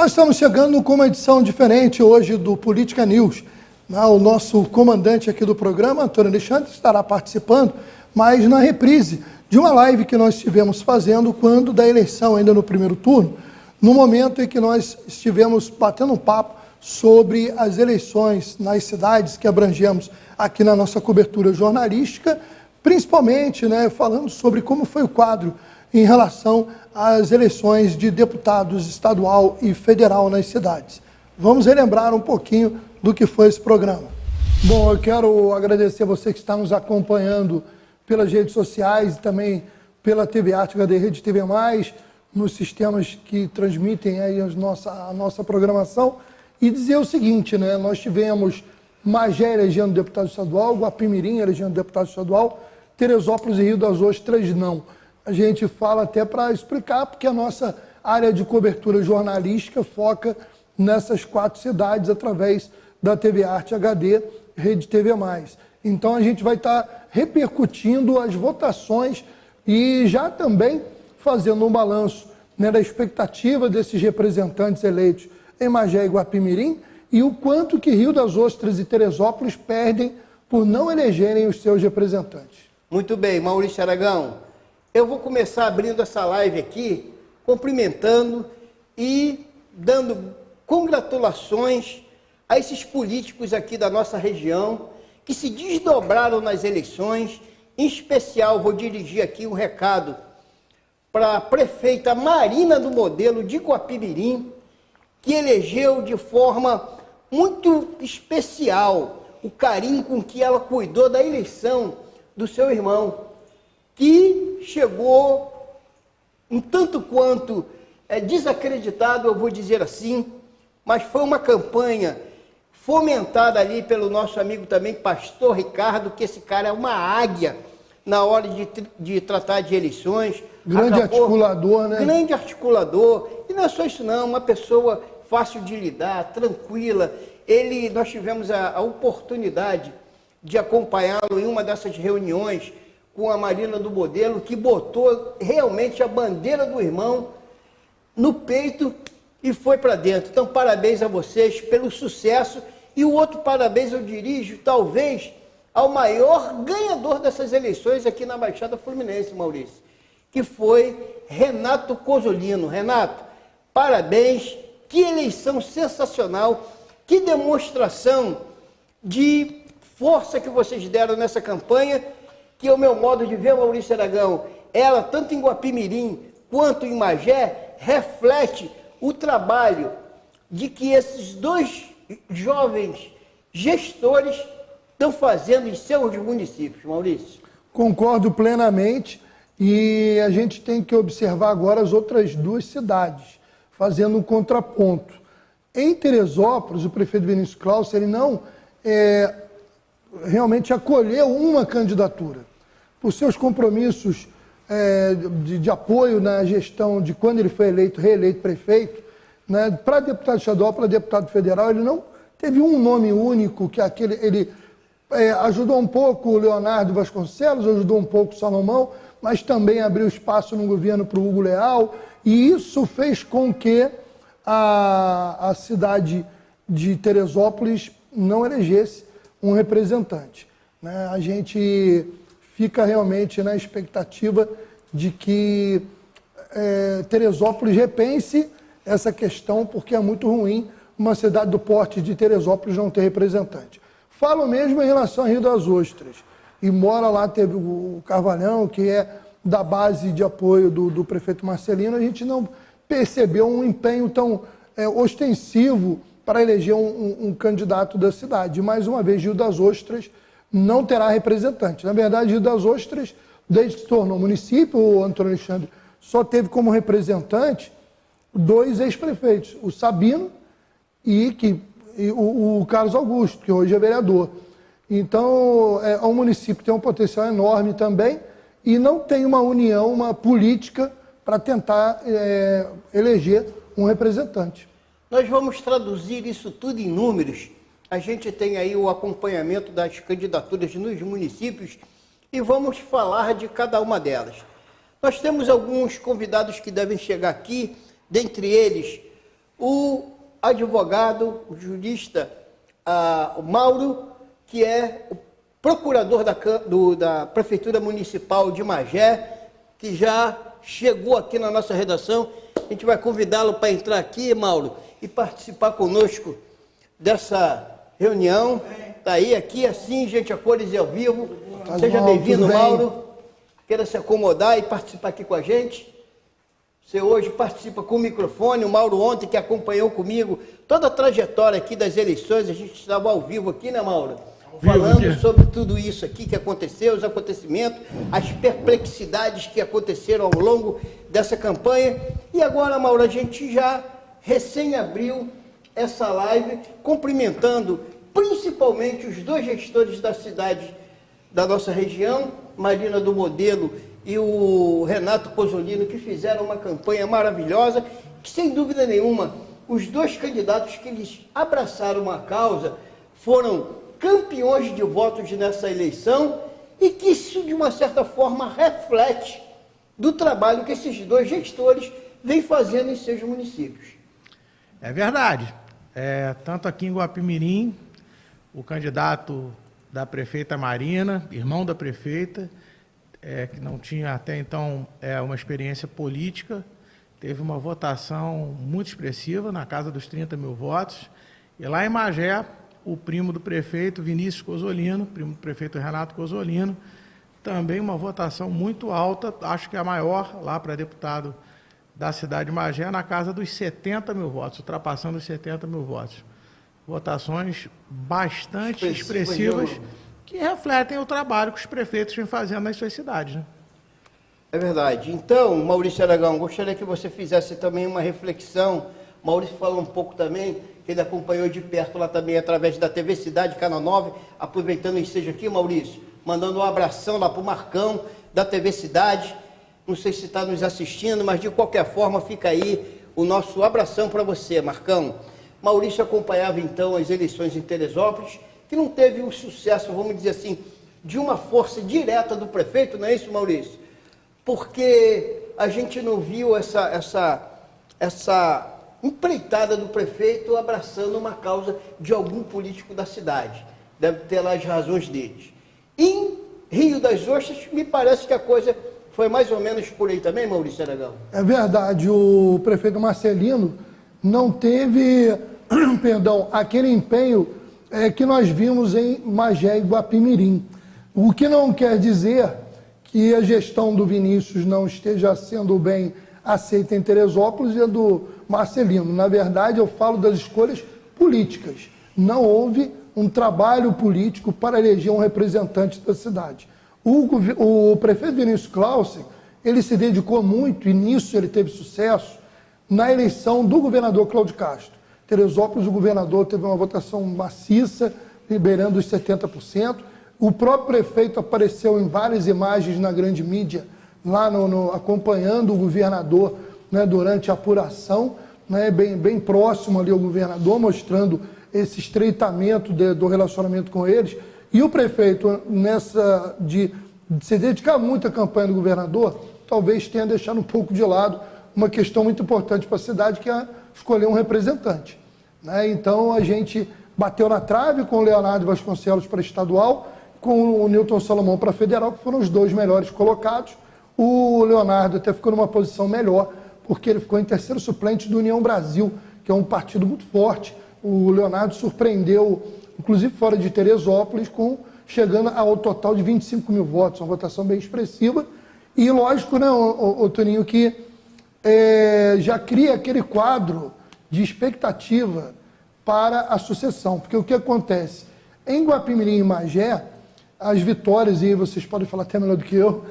Nós estamos chegando com uma edição diferente hoje do Política News. O nosso comandante aqui do programa, Antônio Alexandre, estará participando, mas na reprise de uma live que nós estivemos fazendo quando da eleição, ainda no primeiro turno, no momento em que nós estivemos batendo um papo sobre as eleições nas cidades que abrangemos aqui na nossa cobertura jornalística, principalmente falando sobre como foi o quadro em relação às eleições de deputados estadual e federal nas cidades. Vamos relembrar um pouquinho do que foi esse programa. Bom, eu quero agradecer a você que está nos acompanhando pelas redes sociais e também pela TV Arte HD Rede TV+, nos sistemas que transmitem aí a nossa programação, e dizer o seguinte, nós tivemos Magé elegendo deputado estadual, Guapimirim elegendo deputado estadual, Teresópolis e Rio das Ostras não. A gente fala até para explicar, porque a nossa área de cobertura jornalística foca nessas 4 cidades através da TV Arte HD, Rede TV+. Então a gente vai estar repercutindo as votações e já também fazendo um balanço da expectativa desses representantes eleitos em Magé e Guapimirim e o quanto que Rio das Ostras e Teresópolis perdem por não elegerem os seus representantes. Muito bem, Maurício Aragão. Eu vou começar abrindo essa live aqui, cumprimentando e dando congratulações a esses políticos aqui da nossa região que se desdobraram nas eleições. Em especial, vou dirigir aqui um recado para a prefeita Marina do Modelo de Guapimirim, que elegeu de forma muito especial o carinho com que ela cuidou da eleição do seu irmão, que chegou um tanto quanto desacreditado, eu vou dizer assim, mas foi uma campanha fomentada ali pelo nosso amigo também, pastor Ricardo, que esse cara é uma águia na hora de tratar de eleições. Grande articulador, né? Grande articulador. E não é só isso não, uma pessoa fácil de lidar, tranquila. Nós tivemos a oportunidade de acompanhá-lo em uma dessas reuniões com a Marina do Modelo, que botou realmente a bandeira do irmão no peito e foi para dentro. Então, parabéns a vocês pelo sucesso. E o outro parabéns eu dirijo, talvez, ao maior ganhador dessas eleições aqui na Baixada Fluminense, Maurício, que foi Renato Cozzolino. Renato, parabéns, que eleição sensacional, que demonstração de força que vocês deram nessa campanha, que o meu modo de ver, Maurício Aragão, ela, tanto em Guapimirim quanto em Magé, reflete o trabalho de que esses 2 jovens gestores estão fazendo em seus municípios, Maurício. Concordo plenamente, e a gente tem que observar agora as outras 2 cidades, fazendo um contraponto. Em Teresópolis, o prefeito Vinícius Claus, ele não realmente acolheu uma candidatura. Por seus compromissos de apoio na gestão de quando ele foi reeleito prefeito, para deputado estadual, para deputado federal, ele não teve um nome único, que ele ajudou um pouco o Leonardo Vasconcelos, ajudou um pouco o Salomão, mas também abriu espaço no governo para o Hugo Leal, e isso fez com que a cidade de Teresópolis não elegesse um representante. A gente fica realmente na expectativa de que Teresópolis repense essa questão, porque é muito ruim uma cidade do porte de Teresópolis não ter representante. Falo mesmo em relação a Rio das Ostras. Embora lá teve o Carvalhão, que é da base de apoio do prefeito Marcelino, a gente não percebeu um empenho tão ostensivo para eleger um candidato da cidade. Mais uma vez, Rio das Ostras não terá representante. Na verdade, Rio das Ostras, desde que se tornou município, o Antônio Alexandre só teve como representante 2 ex-prefeitos, o Sabino e o Carlos Augusto, que hoje é vereador. Então, é um município que tem um potencial enorme também e não tem uma união, uma política para tentar eleger um representante. Nós vamos traduzir isso tudo em números. A gente tem aí o acompanhamento das candidaturas nos municípios e vamos falar de cada uma delas. Nós temos alguns convidados que devem chegar aqui, dentre eles o advogado, o jurista o Mauro, que é o procurador da Prefeitura Municipal de Magé, que já chegou aqui na nossa redação. A gente vai convidá-lo para entrar aqui, Mauro, e participar conosco dessa reunião. Está aí, aqui, assim, gente, a cores e ao vivo. Seja bem-vindo, Mauro. Queira se acomodar e participar aqui com a gente. Você hoje participa com o microfone. O Mauro ontem, que acompanhou comigo toda a trajetória aqui das eleições, a gente estava ao vivo aqui, né, Mauro? Falando sobre tudo isso aqui que aconteceu, os acontecimentos, as perplexidades que aconteceram ao longo dessa campanha. E agora, Mauro, a gente já recém abriu essa live cumprimentando principalmente os dois gestores da cidade, da nossa região, Marina do Modelo e o Renato Cozzolino, que fizeram uma campanha maravilhosa, que sem dúvida nenhuma, os dois candidatos que eles abraçaram a causa foram campeões de votos nessa eleição, e que isso, de uma certa forma, reflete do trabalho que esses dois gestores vêm fazendo em seus municípios. É verdade. Tanto aqui em Guapimirim, o candidato da prefeita Marina, irmão da prefeita, que não tinha até então uma experiência política, teve uma votação muito expressiva, na casa dos 30 mil votos. E lá em Magé, o primo do prefeito, Vinícius Cozzolino, primo do prefeito Renato Cozzolino, também uma votação muito alta, acho que a maior lá para deputado da cidade de Magé, na casa dos 70 mil votos, ultrapassando os 70 mil votos. Votações bastante expressivas, que refletem o trabalho que os prefeitos vêm fazendo nas suas cidades, né? É verdade. Então, Maurício Aragão, gostaria que você fizesse também uma reflexão. Maurício falou um pouco também, que ele acompanhou de perto lá também através da TV Cidade, Canal 9, aproveitando o ensejo aqui, Maurício, mandando um abração lá para o Marcão, da TV Cidade. Não sei se está nos assistindo, mas de qualquer forma fica aí o nosso abração para você, Marcão. Maurício acompanhava então as eleições em Teresópolis, que não teve um sucesso, vamos dizer assim, de uma força direta do prefeito, não é isso, Maurício? Porque a gente não viu essa empreitada do prefeito abraçando uma causa de algum político da cidade. Deve ter lá as razões deles. Em Rio das Ostras, me parece que a coisa foi mais ou menos por aí também, Maurício Aragão? É verdade, o prefeito Marcelino não teve, perdão, aquele empenho que nós vimos em Magé e Guapimirim. O que não quer dizer que a gestão do Vinícius não esteja sendo bem aceita em Teresópolis e a do Marcelino. Na verdade, eu falo das escolhas políticas. Não houve um trabalho político para eleger um representante da cidade. O prefeito Vinícius Clausen, ele se dedicou muito, e nisso ele teve sucesso, na eleição do governador Cláudio Castro. Teresópolis, o governador teve uma votação maciça, liberando os 70%. O próprio prefeito apareceu em várias imagens na grande mídia, lá acompanhando o governador, né, durante a apuração, né, bem próximo ali ao governador, mostrando esse estreitamento do relacionamento com eles. E o prefeito, de se dedicar muito à campanha do governador, talvez tenha deixado um pouco de lado uma questão muito importante para a cidade, que é escolher um representante, né? Então, a gente bateu na trave com o Leonardo Vasconcelos para estadual, com o Newton Salomão para federal, que foram os dois melhores colocados. O Leonardo até ficou numa posição melhor, porque ele ficou em terceiro suplente do União Brasil, que é um partido muito forte. O Leonardo surpreendeu, inclusive fora de Teresópolis, chegando ao total de 25 mil votos, uma votação bem expressiva. E lógico, né, o Toninho, que já cria aquele quadro de expectativa para a sucessão. Porque o que acontece? Em Guapimirim e Magé, as vitórias, e vocês podem falar até melhor do que eu,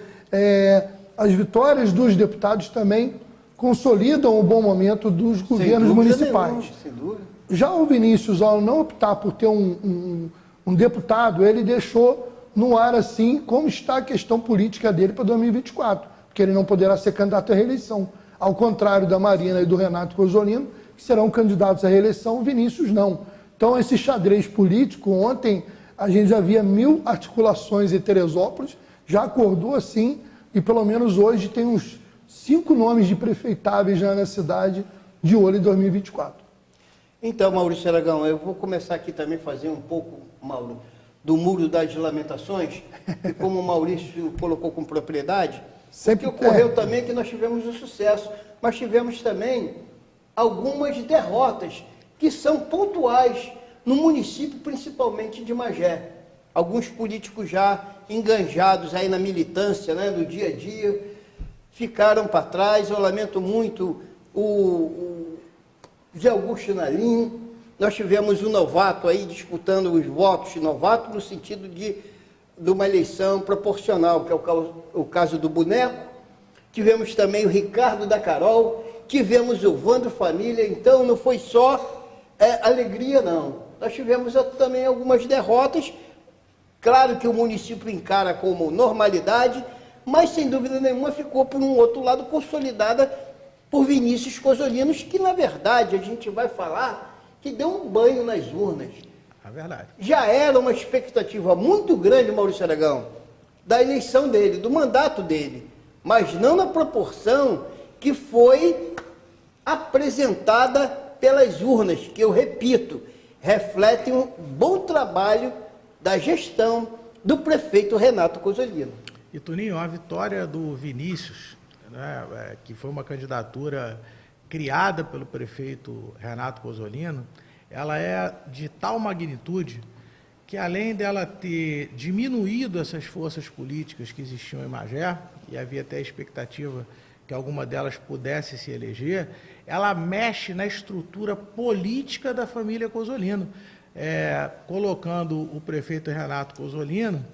as vitórias dos deputados também consolidam o bom momento dos governos municipais. Sem dúvida. Já o Vinícius, ao não optar por ter um deputado, ele deixou no ar assim como está a questão política dele para 2024, porque ele não poderá ser candidato à reeleição. Ao contrário da Marina e do Renato Cozzolino, que serão candidatos à reeleição, o Vinícius não. Então, esse xadrez político, ontem a gente já via 1000 articulações em Teresópolis, já acordou assim, e pelo menos hoje tem uns 5 nomes de prefeitáveis já na cidade de olho em 2024. Então, Maurício Aragão, eu vou começar aqui também a fazer um pouco, Mauro, do Muro das Lamentações, e como o Maurício colocou com propriedade, o que ocorreu também é que nós tivemos um sucesso, mas tivemos também algumas derrotas que são pontuais no município, principalmente de Magé. Alguns políticos já enganjados aí na militância, né, do dia a dia, ficaram para trás. Eu lamento muito o Zé Augusto Nalim. Nós tivemos um novato aí disputando os votos, novato no sentido de uma eleição proporcional, que é o caso do Boneco. Tivemos também o Ricardo da Carol, tivemos o Vandro Família. Então não foi só alegria, não. Nós tivemos também algumas derrotas. Claro que o município encara como normalidade, mas sem dúvida nenhuma ficou por um outro lado consolidada por Vinícius Cozolinos, que na verdade a gente vai falar que deu um banho nas urnas. É verdade. Já era uma expectativa muito grande, Maurício Aragão, da eleição dele, do mandato dele, mas não na proporção que foi apresentada pelas urnas, que eu repito, refletem um bom trabalho da gestão do prefeito Renato Cozolino. E, Toninho, a vitória do Vinícius, né, que foi uma candidatura criada pelo prefeito Renato Cozolino, ela é de tal magnitude que, além dela ter diminuído essas forças políticas que existiam em Magé, e havia até a expectativa que alguma delas pudesse se eleger, ela mexe na estrutura política da família Cozolino, colocando o prefeito Renato Cozolino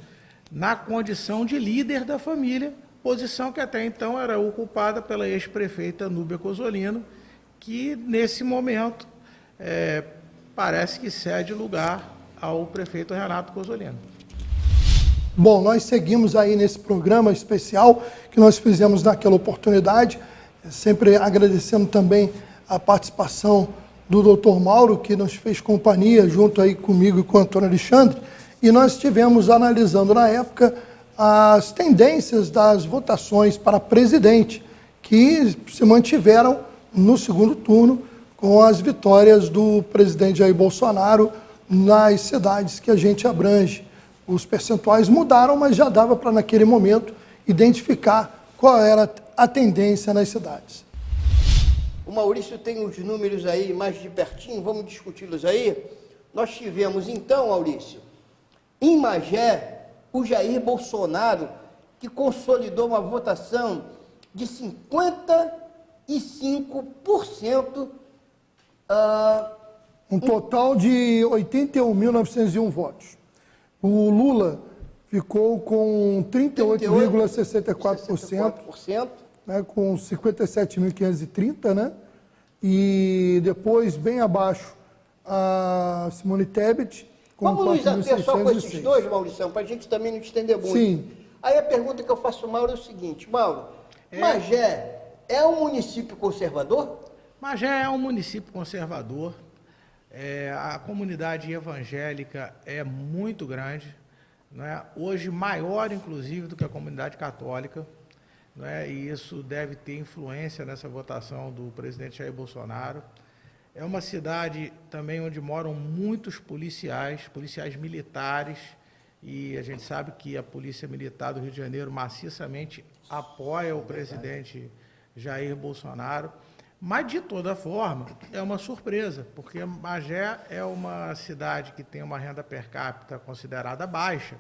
na condição de líder da família, posição que até então era ocupada pela ex-prefeita Núbia Cozolino, que nesse momento parece que cede lugar ao prefeito Renato Cozolino. Bom, nós seguimos aí nesse programa especial que nós fizemos naquela oportunidade, sempre agradecendo também a participação do Dr. Mauro, que nos fez companhia junto aí comigo e com o Antônio Alexandre, e nós estivemos analisando na época as tendências das votações para presidente, que se mantiveram no segundo turno com as vitórias do presidente Jair Bolsonaro nas cidades que a gente abrange. Os percentuais mudaram, mas já dava para, naquele momento, identificar qual era a tendência nas cidades. O Maurício tem os números aí mais de pertinho, vamos discuti-los aí. Nós tivemos, então, Maurício, em Magé, o Jair Bolsonaro, que consolidou uma votação de 55%. Um total de 81.901 votos. O Lula ficou com 38,64%, né, com 57.530, né? E depois, bem abaixo, a Simone Tebet, com 4.606. Vamos nos ater só com esses dois, Maurício, para a gente também não estender muito. Sim. Aí a pergunta que eu faço ao Mauro é o seguinte: Mauro, Magé é um município conservador? Magé é um município conservador. A comunidade evangélica é muito grande, né? Hoje maior, inclusive, do que a comunidade católica, né? E isso deve ter influência nessa votação do presidente Jair Bolsonaro. É uma cidade também onde moram muitos policiais militares, e a gente sabe que a Polícia Militar do Rio de Janeiro maciçamente apoia o presidente Jair Bolsonaro. Mas, de toda forma, é uma surpresa, porque Magé é uma cidade que tem uma renda per capita considerada baixa,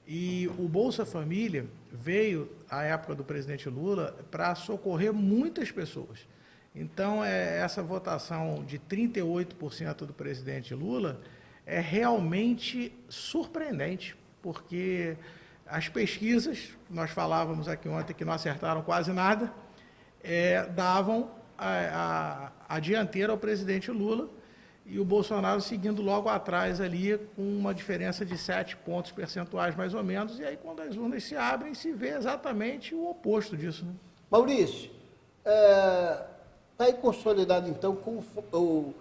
e o Bolsa Família veio, à época do presidente Lula, para socorrer muitas pessoas. Então, essa votação de 38% do presidente Lula é realmente surpreendente, porque as pesquisas, nós falávamos aqui ontem que não acertaram quase nada, davam a dianteira ao presidente Lula, e o Bolsonaro seguindo logo atrás ali, com uma diferença de 7 pontos percentuais mais ou menos, e aí quando as urnas se abrem, se vê exatamente o oposto disso, né? Maurício, está aí consolidado então com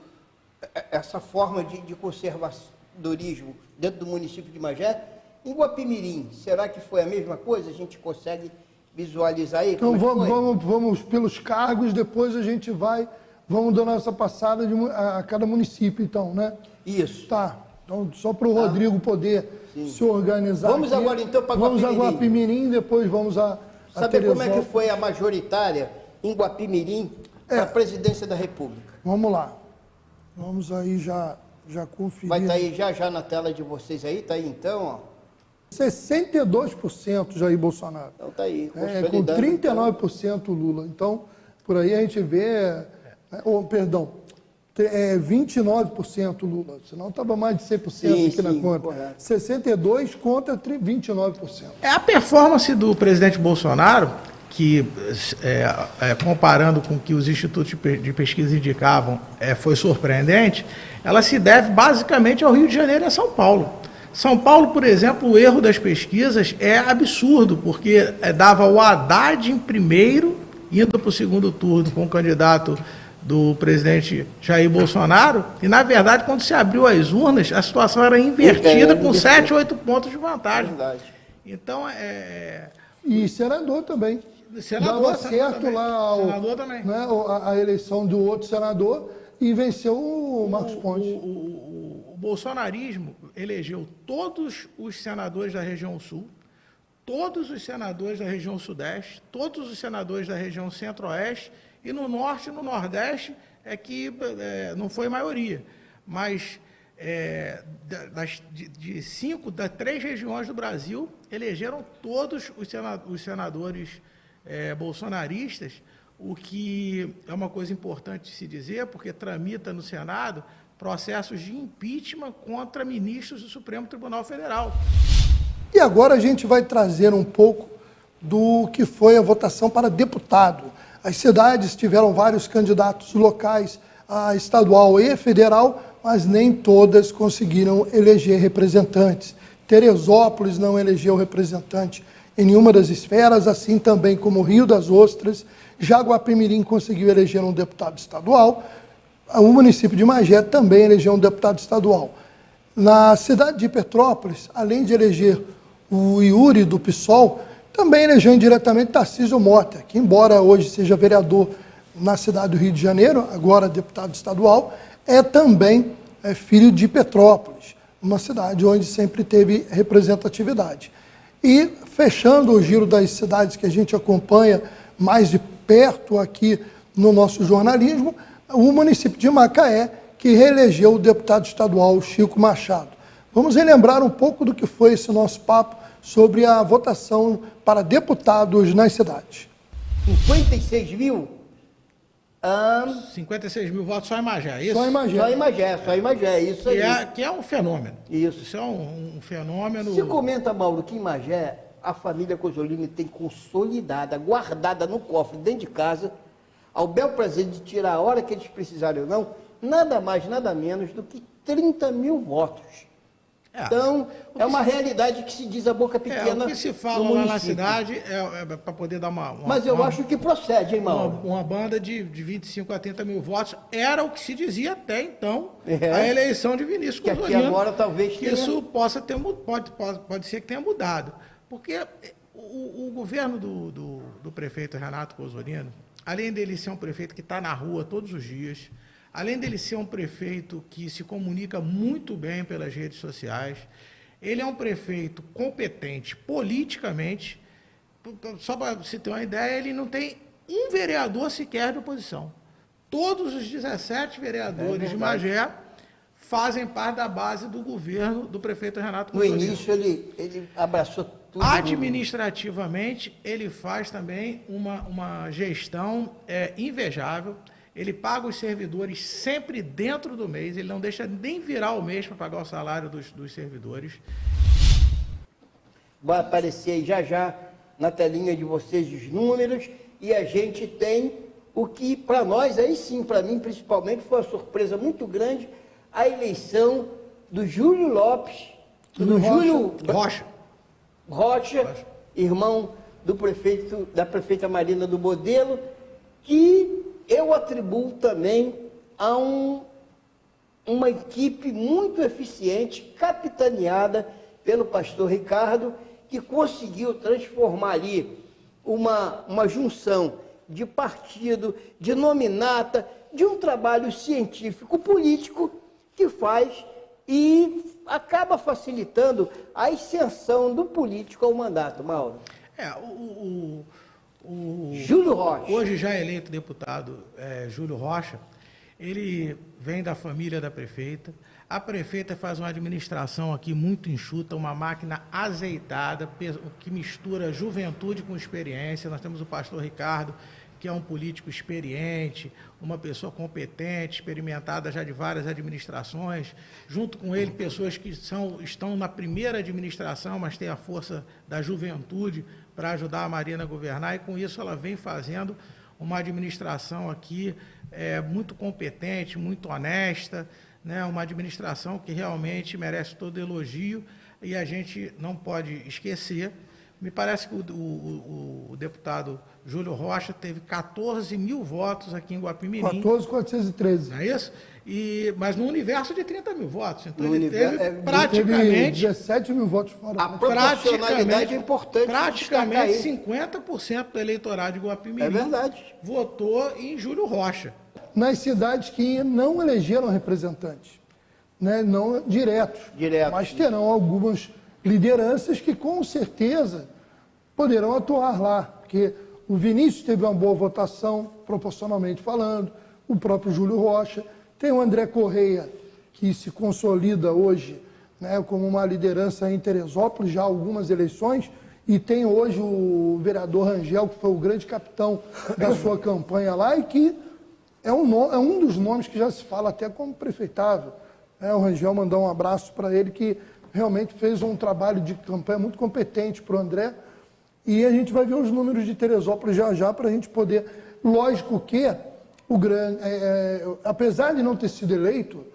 essa forma de conservadorismo dentro do município de Magé. Em Guapimirim, será que foi a mesma coisa? A gente consegue visualizar aí? Então vamos pelos cargos, depois a gente vai vamos dando essa passada a cada município, então, né? Isso. Tá. Então, só para o Rodrigo poder se organizar. Vamos aqui. agora, então, para Vamos a Guapimirim. Guapimirim, depois vamos a Saber como é que Teresópolis. foi a majoritária em Guapimirim para a presidência da República? Vamos lá. Vamos aí já conferir. Vai estar aí já na tela de vocês aí, tá aí então, ó. 62% Jair Bolsonaro. Então tá aí, Com consolidando. 39% Lula. Então, por aí a gente vê... 29% Lula. Senão estava mais de 100% aqui na conta. Correto. 62% contra 29%. É a performance do presidente Bolsonaro, que, comparando com o que os institutos de pesquisa indicavam, foi surpreendente, ela se deve basicamente ao Rio de Janeiro e a São Paulo. São Paulo, por exemplo, o erro das pesquisas é absurdo, porque dava o Haddad em primeiro, indo para o segundo turno com o candidato do presidente Jair Bolsonaro, e, na verdade, quando se abriu as urnas, a situação era invertida, com 7, 8 pontos de vantagem. Verdade. Então, E senador também. Dava certo também. lá Senador também. Né, a eleição do outro senador e venceu o Marcos Pontes. O bolsonarismo elegeu todos os senadores da região sul, todos os senadores da região sudeste, todos os senadores da região centro-oeste, e no norte e no nordeste é que não foi maioria. Mas das 3 regiões do Brasil, elegeram todos os senadores bolsonaristas, o que é uma coisa importante de se dizer, porque tramita no Senado processos de impeachment contra ministros do Supremo Tribunal Federal. E agora a gente vai trazer um pouco do que foi a votação para deputado. As cidades tiveram vários candidatos locais, a estadual e federal, mas nem todas conseguiram eleger representantes. Teresópolis não elegeu representante em nenhuma das esferas, assim também como Rio das Ostras. Já Guapimirim conseguiu eleger um deputado estadual. O município de Magé também elegeu um deputado estadual. Na cidade de Petrópolis, além de eleger o Yuri do PSOL, também elegeu indiretamente Tarcísio Mota, que, embora hoje seja vereador na cidade do Rio de Janeiro, agora deputado estadual, é também filho de Petrópolis, uma cidade onde sempre teve representatividade. E, fechando o giro das cidades que a gente acompanha mais de perto aqui no nosso jornalismo, o município de Macaé, que reelegeu o deputado estadual Chico Machado. Vamos relembrar um pouco do que foi esse nosso papo sobre a votação para deputados nas cidades. 56 mil? 56 mil votos só em Magé, é isso? Só em Magé. Só em Magé, isso aí. Que é um fenômeno. Isso. Isso é um fenômeno... Se comenta, Mauro, que em Magé a família Cosolini tem consolidada, guardada no cofre, dentro de casa, ao bel prazer de tirar a hora que eles precisarem ou não, nada mais, nada menos do que 30 mil votos. Então, é uma realidade que se diz a boca pequena. O que se fala lá na cidade para poder dar uma... Mas eu acho que procede, hein, Mauro? Uma banda de 25 a 30 mil votos era o que se dizia até então, a eleição de Vinícius Que Cosolino. aqui agora talvez tenha... Isso pode ser que tenha mudado. Porque o governo do prefeito Renato Cosolino, além dele ser um prefeito que está na rua todos os dias, além dele ser um prefeito que se comunica muito bem pelas redes sociais, ele é um prefeito competente politicamente. Só para você ter uma ideia, ele não tem um vereador sequer de oposição. Todos os 17 vereadores de Magé fazem parte da base do governo do prefeito Renato Cosolino. No início ele abraçou tudo. Administrativamente, ele faz também uma gestão invejável. Ele paga os servidores sempre dentro do mês, ele não deixa nem virar o mês para pagar o salário dos servidores. Vai aparecer aí já na telinha de vocês os números, e a gente tem o que para nós, aí sim, para mim principalmente, foi uma surpresa muito grande, a eleição do Júlio Lopes, Júlio Rocha, irmão da prefeita Marina do Modelo, que eu atribuo também a uma equipe muito eficiente, capitaneada pelo pastor Ricardo, que conseguiu transformar ali uma junção de partido, de nominata, de um trabalho científico político que faz e acaba facilitando a ascensão do político ao mandato, Mauro. Júlio Rocha. Hoje já eleito deputado Júlio Rocha, ele vem da família da prefeita. A prefeita faz uma administração aqui muito enxuta, uma máquina azeitada, que mistura juventude com experiência. Nós temos o pastor Ricardo, que é um político experiente, uma pessoa competente, experimentada já de várias administrações. Junto com ele, pessoas que estão na primeira administração, mas têm a força da juventude para ajudar a Marina a governar, e com isso ela vem fazendo uma administração aqui muito competente, muito honesta, né? Uma administração que realmente merece todo elogio, e a gente não pode esquecer. Me parece que o deputado Júlio Rocha teve 14 mil votos aqui em Guapimirim. 14.413. Não é isso? Mas no universo de 30 mil votos. Então No ele teve universo- praticamente... 17 mil votos fora. A proporcionalidade é importante Praticamente destacar 50% do eleitorado de Guapimirim É verdade. votou em Júlio Rocha. Nas cidades que não elegeram representantes, né? Não diretos, mas terão algumas lideranças que com certeza poderão atuar lá, porque o Vinícius teve uma boa votação, proporcionalmente falando, o próprio Júlio Rocha, tem o André Correia, que se consolida hoje, né, como uma liderança em Teresópolis, já há algumas eleições, e tem hoje o vereador Rangel, que foi o grande capitão da sua campanha lá, e que é um dos nomes que já se fala até como prefeitável. O Rangel, mandar um abraço para ele, que realmente fez um trabalho de campanha muito competente para o André, e a gente vai ver os números de Teresópolis já para a gente poder... Lógico que, apesar de não ter sido eleito,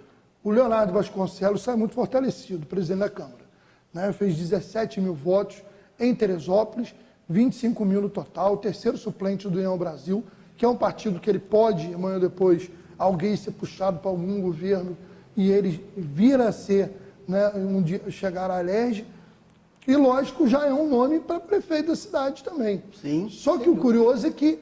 o Leonardo Vasconcelos sai muito fortalecido, presidente da Câmara, né? Fez 17 mil votos em Teresópolis, 25 mil no total, o terceiro suplente do União Brasil, que é um partido que ele pode, amanhã ou depois, alguém ser puxado para algum governo e ele vir a ser, né, um dia chegar à Alerj. E, lógico, já é um nome para prefeito da cidade também. Sim. Só que o curioso é que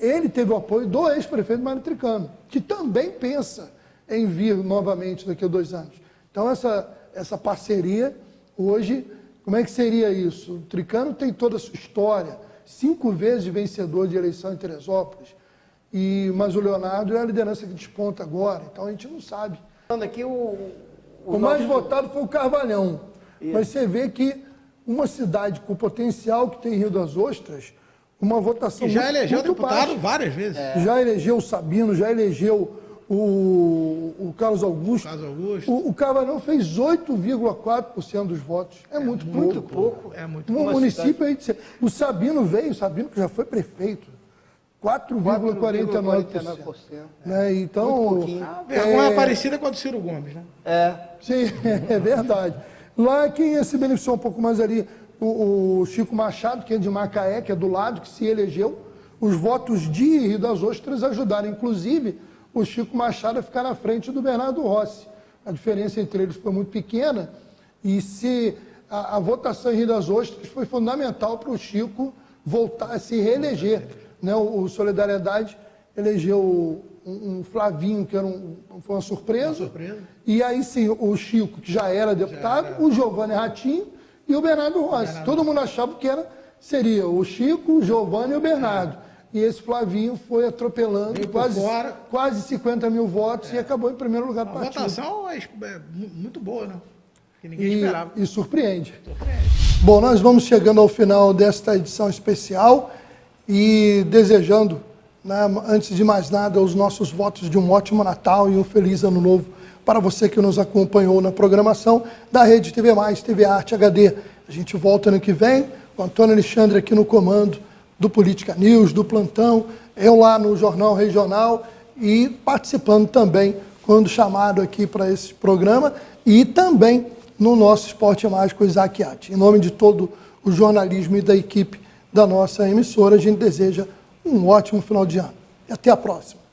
ele teve o apoio do ex-prefeito Mário Tricano, que também pensa em vir novamente daqui a 2 anos. Então, essa parceria, hoje, como é que seria isso? O Tricano tem toda a sua história, 5 vezes vencedor de eleição em Teresópolis, mas o Leonardo é a liderança que desponta agora, então a gente não sabe. Aqui O mais votado foi o Carvalhão. Isso. Mas você vê que uma cidade com o potencial que tem Rio das Ostras, uma votação já elegeu muito deputado baixa. várias vezes. Já elegeu o Sabino, já elegeu o Carlos Augusto. O Carvalhão fez 8,4% dos votos. É muito pouco. É muito pouco. No município, o Sabino que já foi prefeito. 4,49%. Né? Então, vergonha parecida com a do Ciro Gomes, né? Sim, é verdade. Lá quem se beneficiou um pouco mais ali, o Chico Machado, que é de Macaé, que é do lado, que se elegeu. Os votos de Rio das Ostras ajudaram, inclusive, o Chico Machado a ficar na frente do Bernardo Rossi. A diferença entre eles foi muito pequena, e a votação em Rio das Ostras foi fundamental para o Chico voltar a se reeleger. Né? O Solidariedade elegeu um Flavinho, que foi uma surpresa. E aí sim, o Chico, que já era deputado, o Giovanni Ratinho e o Bernardo Rossi. Todo mundo achava que seria o Chico, o Giovanni e o Bernardo. E esse Flavinho foi atropelando quase 50 mil votos e acabou em primeiro lugar do partido. A votação é muito boa, né? Que ninguém esperava. E surpreende. Bom, nós vamos chegando ao final desta edição especial e desejando, né, antes de mais nada, os nossos votos de um ótimo Natal e um feliz Ano Novo para você que nos acompanhou na programação da Rede TV+, TV Arte HD. A gente volta ano que vem, com o Antônio Alexandre aqui no comando do Política News, do Plantão, eu lá no Jornal Regional e participando também quando chamado aqui para esse programa e também no nosso Esporte Mágico Isaac Atti. Em nome de todo o jornalismo e da equipe da nossa emissora, a gente deseja um ótimo final de ano. E até a próxima.